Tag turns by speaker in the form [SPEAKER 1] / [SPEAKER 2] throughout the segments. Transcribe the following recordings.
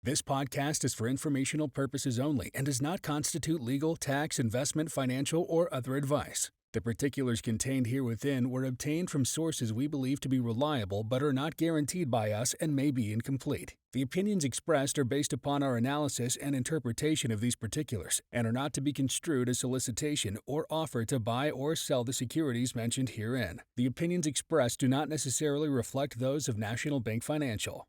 [SPEAKER 1] This podcast is for informational purposes only and does not constitute legal, tax, investment, financial, or other advice. The particulars contained herewithin were obtained from sources we believe to be reliable but are not guaranteed by us and may be incomplete. The opinions expressed are based upon our analysis and interpretation of these particulars and are not to be construed as solicitation or offer to buy or sell the securities mentioned herein. The opinions expressed do not necessarily reflect those of National Bank Financial.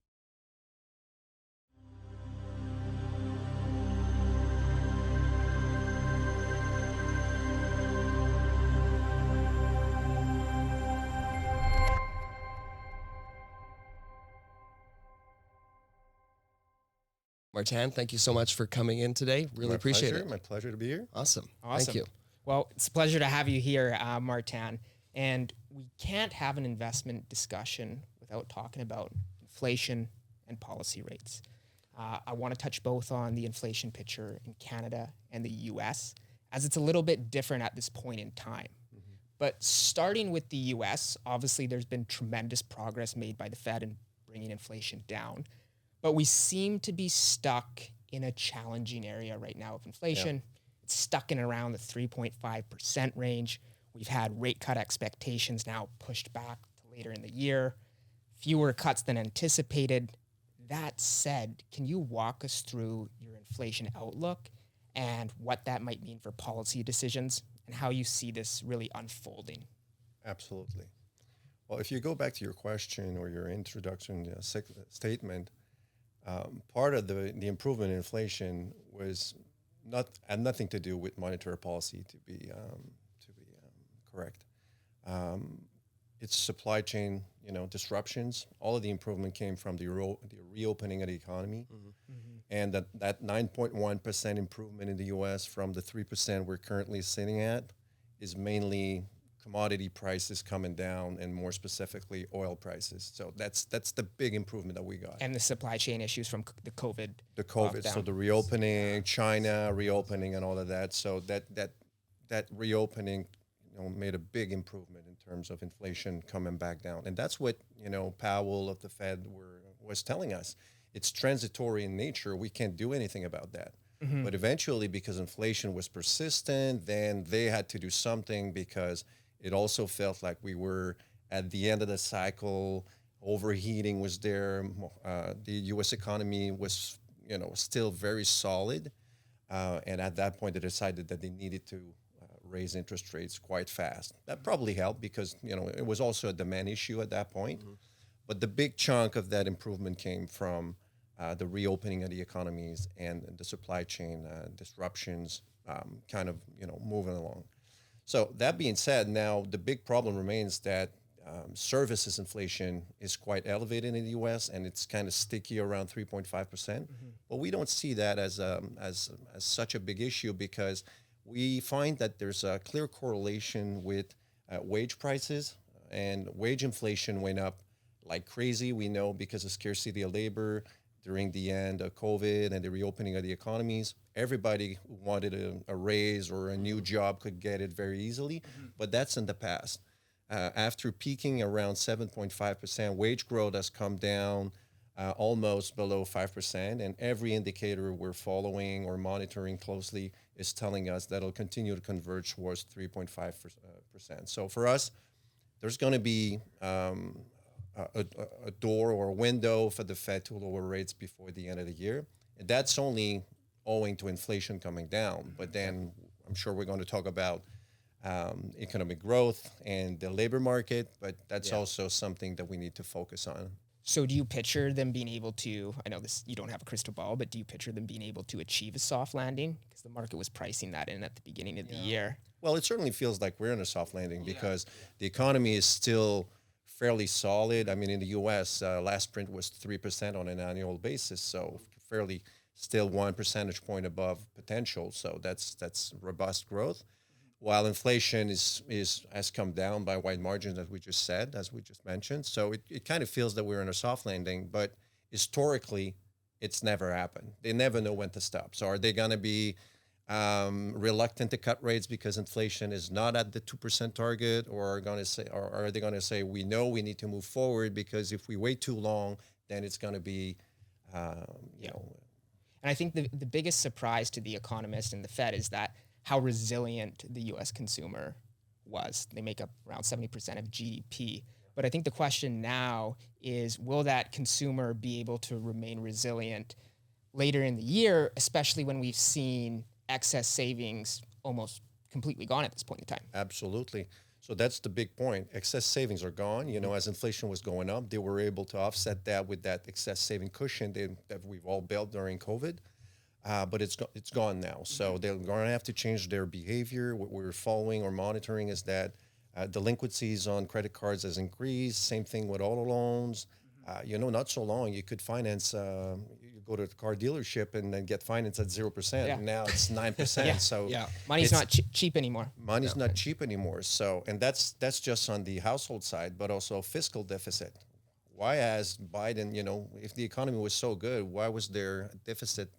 [SPEAKER 2] Martin, thank you so much for coming in today. Really appreciate it.
[SPEAKER 3] My pleasure to be here.
[SPEAKER 2] Awesome. Thank you.
[SPEAKER 4] Well, it's a pleasure to have you here, Martin. And we can't have an investment discussion without talking about inflation and policy rates. I want to touch both on the inflation picture in Canada and the US, as it's a little bit different at this point in time. Mm-hmm. But starting with the US, obviously there's been tremendous progress made by the Fed in bringing inflation down. But we seem to be stuck in a challenging area right now of inflation. Yeah. It's stuck in around the 3.5% range. We've had rate cut expectations now pushed back to later in the year, fewer cuts than anticipated. That said, can you walk us through your inflation outlook and what that might mean for policy decisions and how you see this really unfolding?
[SPEAKER 3] Absolutely. Well, if you go back to your question or your introduction statement, part of the improvement in inflation had nothing to do with monetary policy, to be correct. It's supply chain, disruptions. All of the improvement came from the reopening of the economy, and that 9.1% improvement in the U.S. from the 3% we're currently sitting at is mainly commodity prices coming down, and more specifically, oil prices. So that's the big improvement that we got.
[SPEAKER 4] And the supply chain issues from the COVID.
[SPEAKER 3] The COVID, so the reopening, China reopening, and all of that. So that reopening, made a big improvement in terms of inflation coming back down. And that's what Powell of the Fed was telling us. It's transitory in nature. We can't do anything about that. Mm-hmm. But eventually, because inflation was persistent, then they had to do something, because it also felt like we were at the end of the cycle. Overheating was there. The U.S. economy was, still very solid. And at that point, they decided that they needed to raise interest rates quite fast. That probably helped because, it was also a demand issue at that point. Mm-hmm. But the big chunk of that improvement came from the reopening of the economies and the supply chain disruptions kind of, moving along. So that being said, now the big problem remains that services inflation is quite elevated in the U.S. and it's kind of sticky around 3.5%. Mm-hmm. But we don't see that as such a big issue, because we find that there's a clear correlation with wage prices, and wage inflation went up like crazy. We know because of scarcity of labor during the end of COVID and the reopening of the economies. Everybody who wanted a raise or a new job could get it very easily, but that's in the past. After peaking around 7.5%, wage growth has come down almost below 5%, and every indicator we're following or monitoring closely is telling us that it'll continue to converge towards 3.5%. So for us, there's going to be a door or a window for the Fed to lower rates before the end of the year. And that's only owing to inflation coming down. But then I'm sure we're going to talk about economic growth and the labor market, but that's also something that we need to focus on.
[SPEAKER 4] So do you picture them being able to, I know this, you don't have a crystal ball, but do you picture them being able to achieve a soft landing? Because the market was pricing that in at the beginning of the year.
[SPEAKER 3] Well, it certainly feels like we're in a soft landing because the economy is still fairly solid. I mean, in the U.S., last print was 3% on an annual basis, so fairly still 1 percentage point above potential. So that's robust growth. While inflation has come down by wide margins, as we just said, as we just mentioned. So it kind of feels that we're in a soft landing, but historically, it's never happened. They never know when to stop. So are they going to be reluctant to cut rates because inflation is not at the 2% target, or are they going to say, we know we need to move forward because if we wait too long, then it's going to be You know,
[SPEAKER 4] And I think the biggest surprise to the economists and the Fed is that how resilient the U.S. consumer was. They make up around 70% of GDP. But I think the question now is, will that consumer be able to remain resilient later in the year, especially when we've seen excess savings almost completely gone at this point in time?
[SPEAKER 3] absolutely. So that's the big point. Excess savings are gone. You know, as inflation was going up, they were able to offset that with that excess saving cushion that we've all built during COVID. But it's gone now. So they're going to have to change their behavior. What we're following or monitoring is that delinquencies on credit cards has increased. Same thing with auto loans. You know, not so long you could finance. You go to the car dealership and then get financed at 0%.
[SPEAKER 4] Yeah.
[SPEAKER 3] Now it's 9%. So
[SPEAKER 4] Money's
[SPEAKER 3] it's-
[SPEAKER 4] not cheap anymore.
[SPEAKER 3] money's not cheap anymore. So, and that's just on the household side, but also fiscal deficit. Why, as Biden, you know, if the economy was so good, why was there a deficit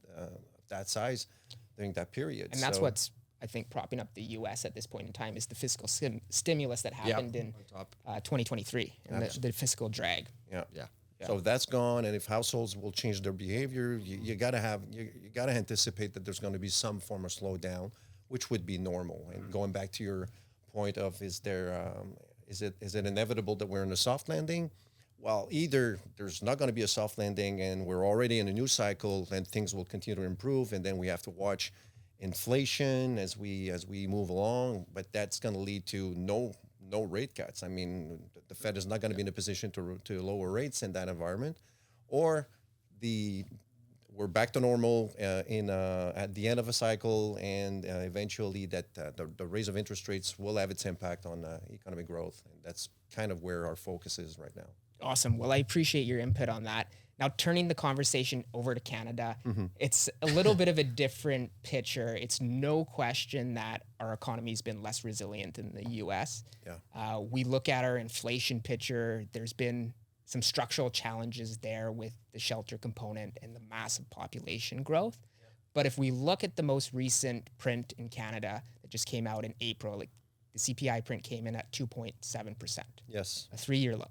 [SPEAKER 3] that size during that period?
[SPEAKER 4] And that's
[SPEAKER 3] So-
[SPEAKER 4] what's, I think, propping up the U.S. at this point in time is the fiscal stimulus that happened in 2023 and the fiscal drag.
[SPEAKER 3] Yeah.
[SPEAKER 2] Yeah.
[SPEAKER 3] So that's gone, and if households will change their behavior, you gotta anticipate that there's going to be some form of slowdown, which would be normal. And going back to your point of, is it inevitable that we're in a soft landing? Well, either there's not going to be a soft landing, and we're already in a new cycle, and things will continue to improve, and then we have to watch inflation as we move along. But that's going to lead to no rate cuts. I mean, the Fed is not going to be in a position to lower rates in that environment, or we're back to normal at the end of a cycle, and eventually that the raise of interest rates will have its impact on economic growth, and that's kind of where our focus is right now.
[SPEAKER 4] Awesome. Well, I appreciate your input on that. Now, turning the conversation over to Canada, it's a little bit of a different picture. It's no question that our economy's been less resilient than the U.S.
[SPEAKER 3] Yeah.
[SPEAKER 4] We look at our inflation picture. There's been some structural challenges there with the shelter component and the massive population growth. But if we look at the most recent print in Canada that just came out in April, like the CPI print came in at 2.7%,
[SPEAKER 3] Yes,
[SPEAKER 4] a 3-year low.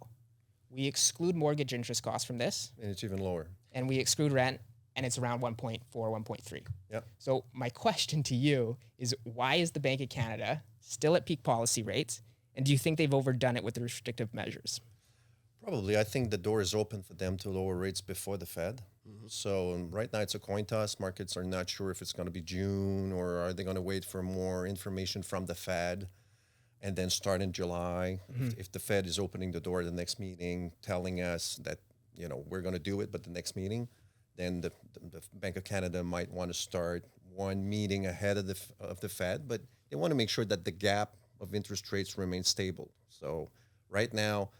[SPEAKER 4] We exclude mortgage interest costs from this,
[SPEAKER 3] and it's even lower.
[SPEAKER 4] and we exclude rent, and it's around 1.4, 1.3.
[SPEAKER 3] Yep.
[SPEAKER 4] So my question to you is, why is the Bank of Canada still at peak policy rates, and do you think they've overdone it with the restrictive measures?
[SPEAKER 3] Probably. I think the door is open for them to lower rates before the Fed. So right now it's a coin toss. Markets are not sure if it's going to be June, or are they going to wait for more information from the Fed and then start in July. If the Fed is opening the door at the next meeting, telling us that, you know, we're going to do it, but the next meeting, then the Bank of Canada might want to start one meeting ahead of the Fed, but they want to make sure that the gap of interest rates remains stable. So right now,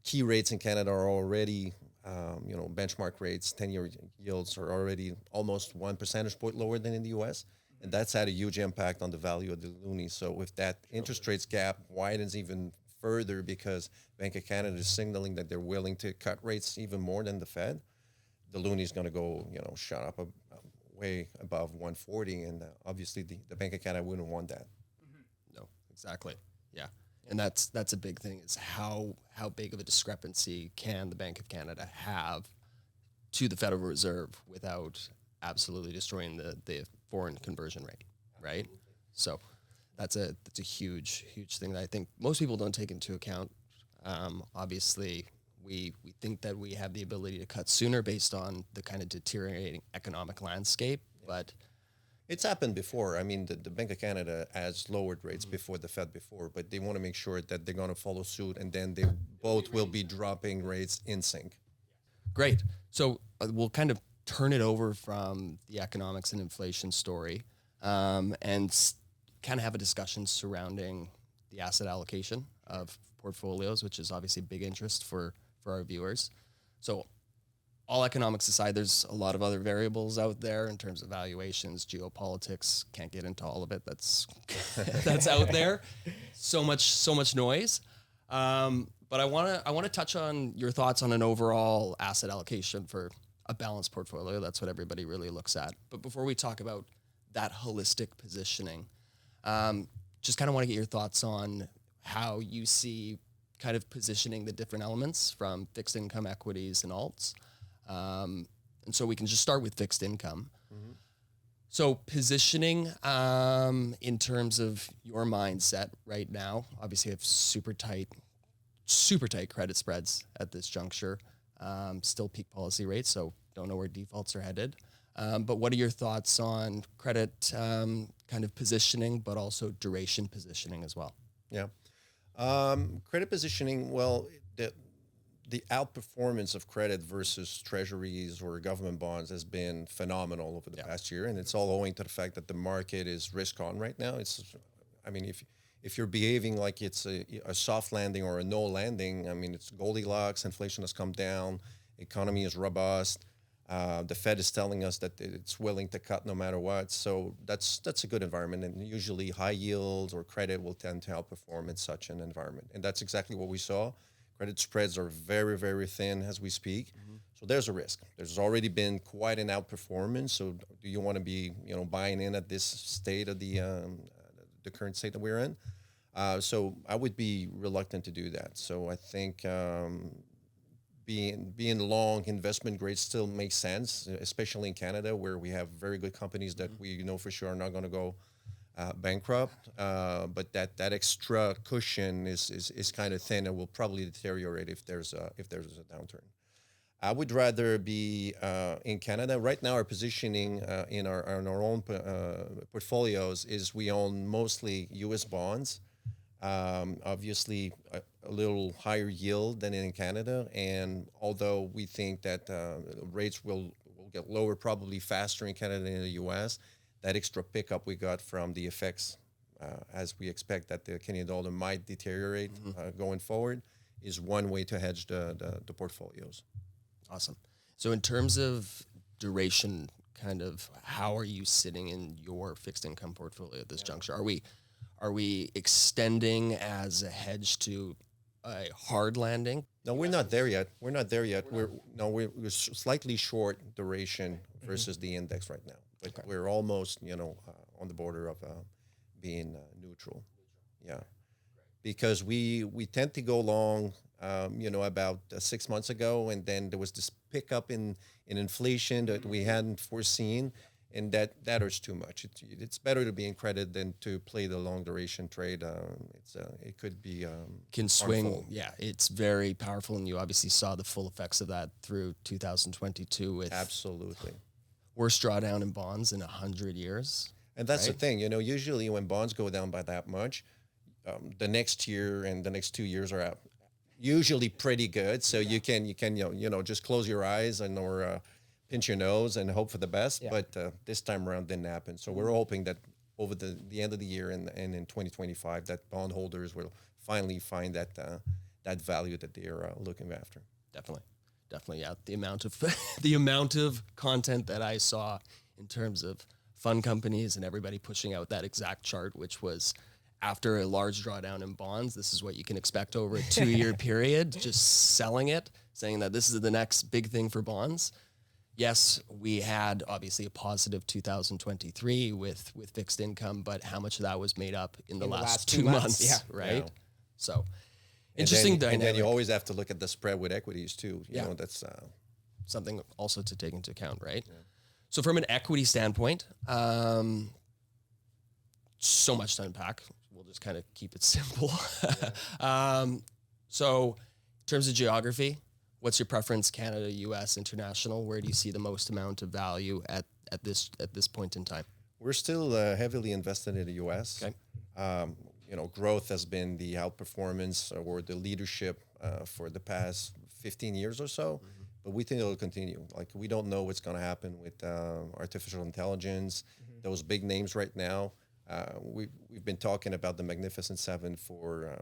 [SPEAKER 3] key rates in Canada are already, benchmark rates, 10-year yields are already almost 1 percentage point lower than in the U.S., and that's had a huge impact on the value of the loonie. So if that interest rates gap widens even further because Bank of Canada is signaling that they're willing to cut rates even more than the Fed, the loonie is going to go, shot up way above 140, and obviously the Bank of Canada wouldn't want that.
[SPEAKER 2] No, exactly. Yeah. And that's a big thing, is how big of a discrepancy can the Bank of Canada have to the Federal Reserve without absolutely destroying the foreign conversion rate, right? So that's a huge thing that I think most people don't take into account. Obviously, we think that we have the ability to cut sooner based on the kind of deteriorating economic landscape, but
[SPEAKER 3] it's happened before. I mean, the Bank of Canada has lowered rates before the Fed before, but they want to make sure that they're going to follow suit, and then they both will be dropping rates in sync.
[SPEAKER 2] Great. So we'll kind of turn it over from the economics and inflation story and kind of have a discussion surrounding the asset allocation of portfolios, which is obviously big interest for our viewers. So all economics aside, there's a lot of other variables out there in terms of valuations, geopolitics. Can't get into all of it. That's that's out there. So much noise. But I want to touch on your thoughts on an overall asset allocation for a balanced portfolio. That's what everybody really looks at. But before we talk about that holistic positioning, just kind of want to get your thoughts on how you see kind of positioning the different elements from fixed income, equities, and alts. And so we can just start with fixed income. So positioning in terms of your mindset right now, obviously you have super tight credit spreads at this juncture, still peak policy rates, so don't know where defaults are headed. But what are your thoughts on credit kind of positioning, but also duration positioning as well?
[SPEAKER 3] Yeah. Credit positioning, well, the outperformance of credit versus treasuries or government bonds has been phenomenal over the past year, and it's all owing to the fact that the market is risk on right now. I mean, if you're behaving like it's a soft landing or a no landing, I mean, it's Goldilocks. Inflation has come down, economy is robust. The Fed is telling us that it's willing to cut no matter what. So that's a good environment, and usually high yields or credit will tend to outperform in such an environment, and that's exactly what we saw. Credit spreads are very, very thin as we speak. So there's a risk. There's already been quite an outperformance. So do you want to be, buying in at this state of the current state that we're in? So I would be reluctant to do that. So I think being long investment grade still makes sense, especially in Canada, where we have very good companies that we know for sure are not going to go bankrupt, but that extra cushion is kind of thin and will probably deteriorate if there's a downturn. I would rather be in Canada right now. Our positioning in our own portfolios is we own mostly U.S. bonds, obviously a little higher yield than in Canada, and although we think that rates will get lower probably faster in Canada than in the U.S., that extra pickup we got from the effects, as we expect that the Canadian dollar might deteriorate going forward, is one way to hedge the portfolios.
[SPEAKER 2] Awesome. So in terms of duration, kind of how are you sitting in your fixed income portfolio at this juncture? Are we extending as a hedge to a hard landing?
[SPEAKER 3] No, we're not there yet. We're slightly short duration versus the index right now. But we're almost, on the border of being neutral. Yeah, because we tend to go long, about 6 months ago, and then there was this pickup in inflation that we hadn't foreseen, and that hurts too much. It's better to be in credit than to play the long duration trade. It could be
[SPEAKER 2] can swing.
[SPEAKER 3] harmful.
[SPEAKER 2] Yeah, it's very powerful, and you obviously saw the full effects of that through 2022 with
[SPEAKER 3] Absolutely.
[SPEAKER 2] worst drawdown in bonds in 100 years.
[SPEAKER 3] And that's
[SPEAKER 2] right?
[SPEAKER 3] the thing, usually when bonds go down by that much, the next year and the next 2 years are usually pretty good. So you can just close your eyes or pinch your nose and hope for the best. Yeah. But this time around didn't happen. So we're hoping that over the end of the year and in 2025, that bondholders will finally find that value that they're looking after.
[SPEAKER 2] Definitely, yeah. The amount of content that I saw in terms of fund companies and everybody pushing out that exact chart, which was after a large drawdown in bonds, this is what you can expect over a 2-year period, just selling it, saying that this is the next big thing for bonds. Yes, we had obviously a positive 2023 with fixed income, but how much of that was made up in the last 2 months, right? Yeah. So interesting dynamic.
[SPEAKER 3] And then you always have to look at the spread with equities too. You know, that's
[SPEAKER 2] something also to take into account, right? Yeah. So from an equity standpoint, so much to unpack. We'll just kind of keep it simple. So in terms of geography, what's your preference? Canada, U.S., international? Where do you see the most amount of value at this point in time?
[SPEAKER 3] We're still heavily invested in the U.S.
[SPEAKER 2] Okay.
[SPEAKER 3] Growth has been the outperformance or the leadership for the past 15 years or so, but we think it'll continue. Like, we don't know what's going to happen with artificial intelligence, those big names right now. We've been talking about the Magnificent Seven for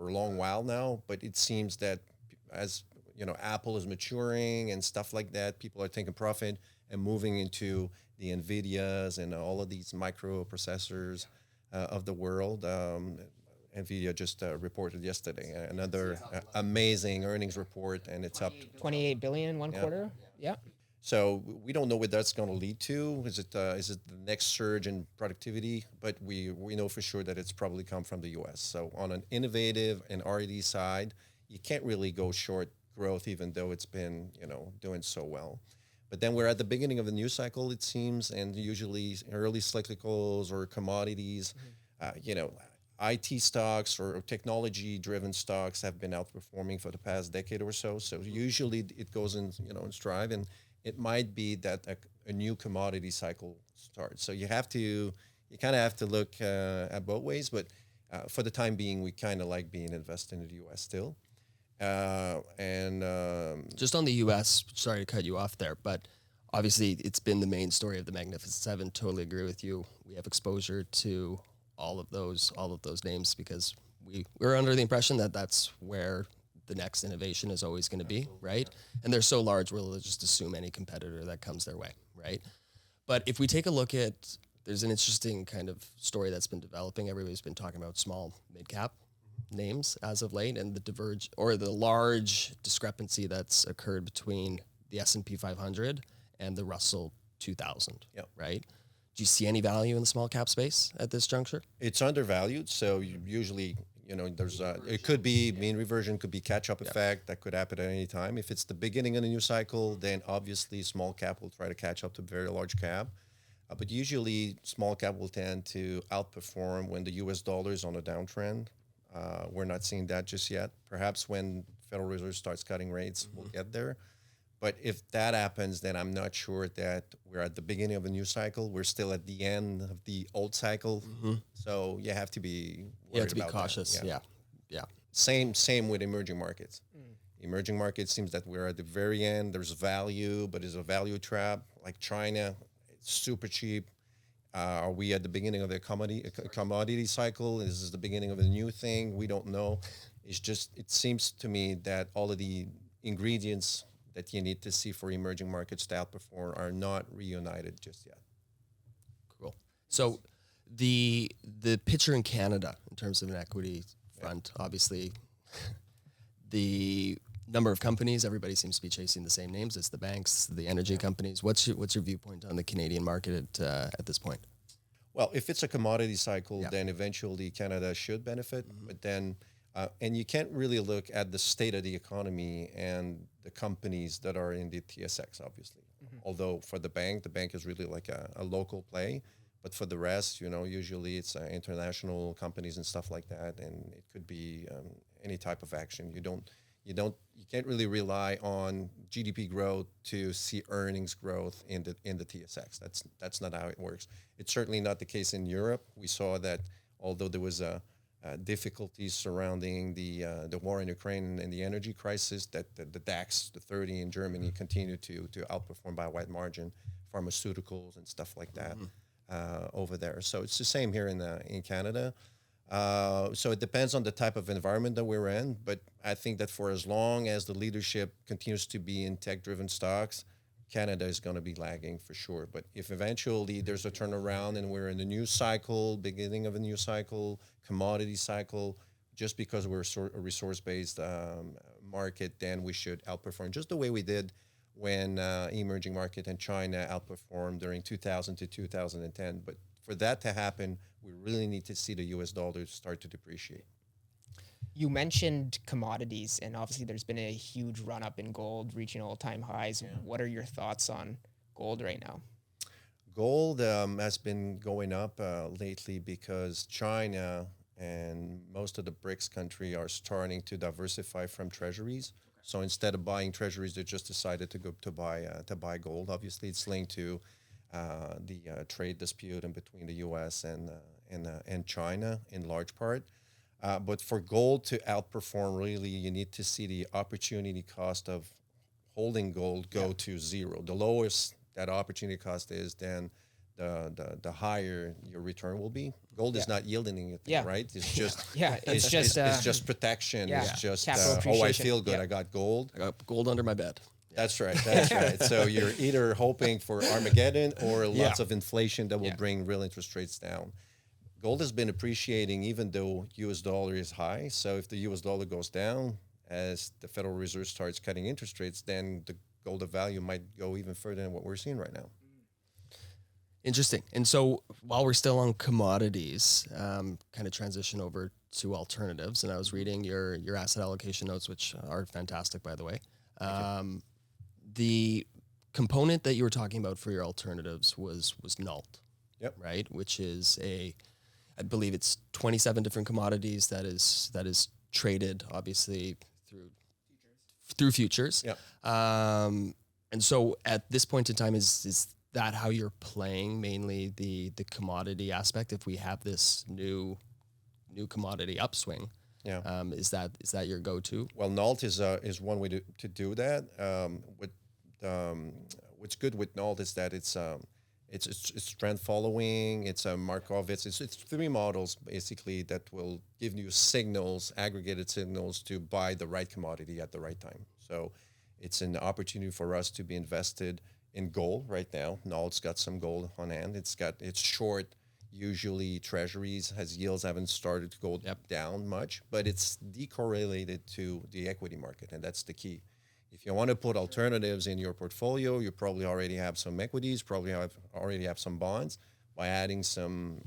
[SPEAKER 3] a long while now, but it seems that as Apple is maturing and stuff like that, people are taking profit and moving into the NVIDIAs and all of these microprocessors of the world. NVIDIA just reported yesterday another amazing earnings report, and it's up
[SPEAKER 4] 28 billion in one quarter. Yeah.
[SPEAKER 3] So we don't know what that's going to lead to. Is it the next surge in productivity? But we know for sure that it's probably come from the U.S. So on an innovative and R&D side, you can't really go short growth, even though it's been doing so well. But then we're at the beginning of a new cycle, it seems, and usually early cyclicals or commodities, IT stocks or technology-driven stocks have been outperforming for the past decade or so. So usually it goes in stride, and it might be that a new commodity cycle starts. So you kind of have to look at both ways. But for the time being, we kind of like being invested in the U.S. still.
[SPEAKER 2] Just on the U.S., sorry to cut you off there, but obviously it's been the main story of the Magnificent Seven. Totally agree with you. We have exposure to all of those names because we're under the impression that that's where the next innovation is always going to be, right? And they're so large, we'll just assume any competitor that comes their way, right? But if we take a look at, there's an interesting kind of story that's been developing. Everybody's been talking about small, mid-cap names as of late, and the large discrepancy that's occurred between the S&P 500 and the Russell 2000, right? Do you see any value in the small cap space at this juncture?
[SPEAKER 3] It's undervalued, so usually, there's it could be mean reversion, could be catch-up effect that could happen at any time. If it's the beginning of a new cycle, then obviously small cap will try to catch up to very large cap. But usually small cap will tend to outperform when the U.S. dollar is on a downtrend. We're not seeing that just yet. Perhaps when Federal Reserve starts cutting rates, we'll get there. But if that happens, then I'm not sure that we're at the beginning of a new cycle. We're still at the end of the old cycle. So you have to be worried about
[SPEAKER 2] cautious.
[SPEAKER 3] that.
[SPEAKER 2] Yeah.
[SPEAKER 3] Same with emerging markets. Emerging markets seems that we're at the very end. There's value, but it's a value trap. Like China, it's super cheap. Are we at the beginning of the commodity cycle? Is this the beginning of a new thing? We don't know. It seems to me that all of the ingredients that you need to see for emerging markets to outperform are not reunited just yet.
[SPEAKER 2] Cool. So the picture in Canada in terms of an equity front, obviously the number of companies, everybody seems to be chasing the same names. It's the banks, the energy companies. What's your viewpoint on the Canadian market at this point?
[SPEAKER 3] Well, if it's a commodity cycle, then eventually Canada should benefit. But then, and you can't really look at the state of the economy and the companies that are in the TSX, obviously. Although for the bank is really like a local play. But for the rest, usually it's international companies and stuff like that. And it could be any type of action. You can't really rely on GDP growth to see earnings growth in the TSX. That's not how it works. It's certainly not the case in Europe. We saw that although there was difficulties surrounding the war in Ukraine and the energy crisis, that the DAX, the 30 in Germany, continued to outperform by a wide margin, pharmaceuticals and stuff like that over there. So it's the same here in Canada. So it depends on the type of environment that we're in, but I think that for as long as the leadership continues to be in tech-driven stocks, Canada is going to be lagging for sure. But if eventually there's a turnaround and we're in a new cycle, beginning of a new cycle, commodity cycle, just because we're a resource-based market, then we should outperform, just the way we did when emerging market and China outperformed during 2000 to 2010. But for that to happen, we really need to see the U.S. dollar start to depreciate.
[SPEAKER 4] You mentioned commodities, and obviously there's been a huge run-up in gold, reaching all-time highs. Yeah. What are your thoughts on gold right now?
[SPEAKER 3] Gold has been going up lately because China and most of the BRICS country are starting to diversify from treasuries. So instead of buying treasuries, they just decided to go to buy gold. Obviously, it's linked to the trade dispute in between the U.S. and China in large part. But for gold to outperform, really, you need to see the opportunity cost of holding gold go to zero. The lowest that opportunity cost is, then the higher your return will be. Gold is not yielding anything, right? It's just it's just protection. Yeah. It's just I feel good. I got gold.
[SPEAKER 2] I got gold under my bed.
[SPEAKER 3] That's right. That's right. So you're either hoping for Armageddon or lots of inflation that will bring real interest rates down. Gold has been appreciating even though U.S. dollar is high. So if the U.S. dollar goes down as the Federal Reserve starts cutting interest rates, then the gold of value might go even further than what we're seeing right now.
[SPEAKER 2] Interesting. And so while we're still on commodities, kind of transition over to alternatives. And I was reading your asset allocation notes, which are fantastic, by the way. component that you were talking about for your alternatives was NALT.
[SPEAKER 3] Yep.
[SPEAKER 2] Right, which is I believe it's 27 different commodities that is traded obviously through futures.
[SPEAKER 3] Yep.
[SPEAKER 2] And so at this point in time, is that how you're playing mainly the commodity aspect? If we have this new commodity upswing, is that your go-to?
[SPEAKER 3] Well, NALT is one way to do that. What's good with NALT is that it's trend following. It's a Markov. It's 3 models basically that will give you signals, aggregated signals to buy the right commodity at the right time. So it's an opportunity for us to be invested in gold right now. NALT's got some gold on hand. It's short, usually treasuries, as yields haven't started to go down much, but it's decorrelated to the equity market, and that's the key. If you want to put alternatives in your portfolio, you probably already have some equities, already have some bonds. By adding some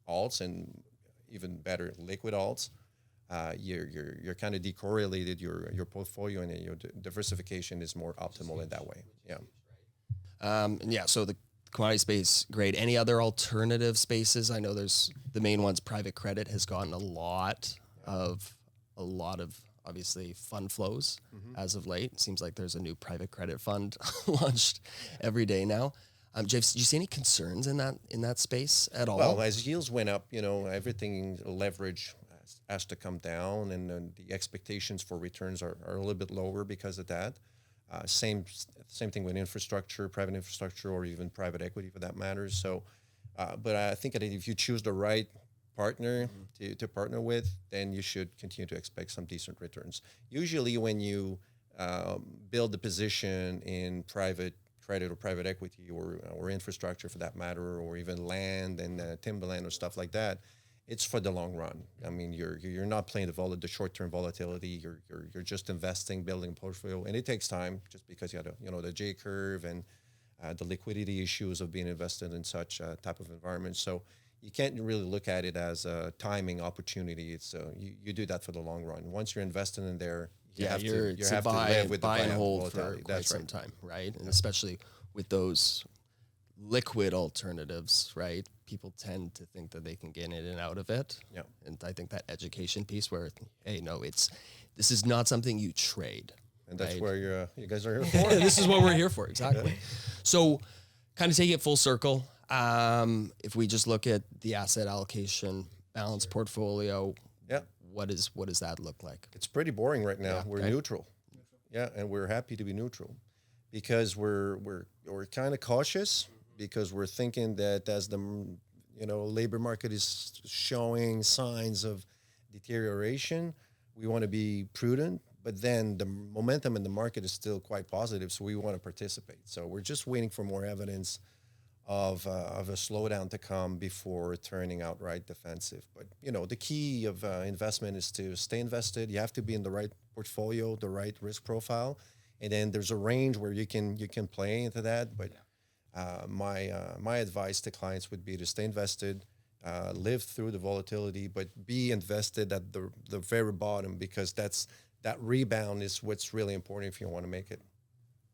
[SPEAKER 3] alts and even better liquid alts, you're kind of decorrelated your portfolio, and your diversification is more optimal in that way. Yeah.
[SPEAKER 2] So the commodity space, great. Any other alternative spaces? I know there's the main ones. Private credit has gotten a lot of obviously fund flows as of late. It seems like there's a new private credit fund launched every day now. James, do you see any concerns in that space at all?
[SPEAKER 3] Well, as yields went up, everything leverage has to come down, and the expectations for returns are a little bit lower because of that. Same thing with infrastructure, private infrastructure, or even private equity for that matter. So, but I think that if you choose the right partner to partner with, then you should continue to expect some decent returns. Usually when you build a position in private credit or private equity or infrastructure for that matter, or even land and timberland or stuff like that, it's for the long run. I mean, you're not playing the short-term volatility. You're just investing, building a portfolio, and it takes time just because you have the J curve and the liquidity issues of being invested in such type of environment. So you can't really look at it as a timing opportunity. It's you do that for the long run. Once you're invested in there, you have to live with
[SPEAKER 2] buy
[SPEAKER 3] the
[SPEAKER 2] and hold
[SPEAKER 3] volatility.
[SPEAKER 2] for quite some time, right? And especially with those liquid alternatives, right? People tend to think that they can get in and out of it.
[SPEAKER 3] Yeah.
[SPEAKER 2] And I think that education piece where, hey, no, this is not something you trade.
[SPEAKER 3] And that's
[SPEAKER 2] right?
[SPEAKER 3] where you guys are here for.
[SPEAKER 2] This is what we're here for, exactly. So kind of take it full circle. If we just look at the asset allocation balance portfolio, what does that look like?
[SPEAKER 3] It's pretty boring right now.
[SPEAKER 2] Yeah,
[SPEAKER 3] We're
[SPEAKER 2] okay.
[SPEAKER 3] neutral. Yeah, and we're happy to be neutral because we're kind of cautious because we're thinking that as the labor market is showing signs of deterioration, we want to be prudent. But then the momentum in the market is still quite positive, so we want to participate. So we're just waiting for more evidence of a slowdown to come before turning outright defensive. But the key of investment is to stay invested. You have to be in the right portfolio, the right risk profile, and then there's a range where you can play into that. But my advice to clients would be to stay invested, live through the volatility, but be invested at the very bottom, because that rebound is what's really important if you want to make it.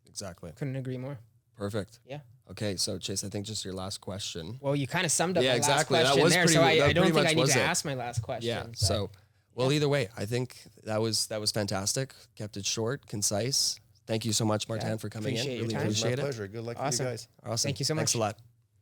[SPEAKER 2] Exactly.
[SPEAKER 4] Couldn't agree more.
[SPEAKER 2] Perfect.
[SPEAKER 4] Yeah.
[SPEAKER 2] Okay, so Chase, I think just your last question.
[SPEAKER 4] Well, you kind of summed up
[SPEAKER 2] Yeah,
[SPEAKER 4] my
[SPEAKER 2] exactly.
[SPEAKER 4] last
[SPEAKER 2] That
[SPEAKER 4] question
[SPEAKER 2] was
[SPEAKER 4] there,
[SPEAKER 2] pretty-
[SPEAKER 4] so
[SPEAKER 2] that
[SPEAKER 4] I don't
[SPEAKER 2] pretty
[SPEAKER 4] think
[SPEAKER 2] much
[SPEAKER 4] I need
[SPEAKER 2] was
[SPEAKER 4] to
[SPEAKER 2] it.
[SPEAKER 4] ask my last question.
[SPEAKER 2] Yeah.
[SPEAKER 4] but-
[SPEAKER 2] So, well, either way, I think that was fantastic. Kept it short, concise. Thank you so much, Martin, for coming in.
[SPEAKER 4] Appreciate your
[SPEAKER 2] Really
[SPEAKER 4] time.
[SPEAKER 2] appreciate
[SPEAKER 3] My
[SPEAKER 2] it.
[SPEAKER 3] pleasure. Good luck
[SPEAKER 4] Awesome.
[SPEAKER 3] for you guys.
[SPEAKER 2] Awesome.
[SPEAKER 4] Thank you so
[SPEAKER 2] Thanks
[SPEAKER 4] much.
[SPEAKER 2] a lot.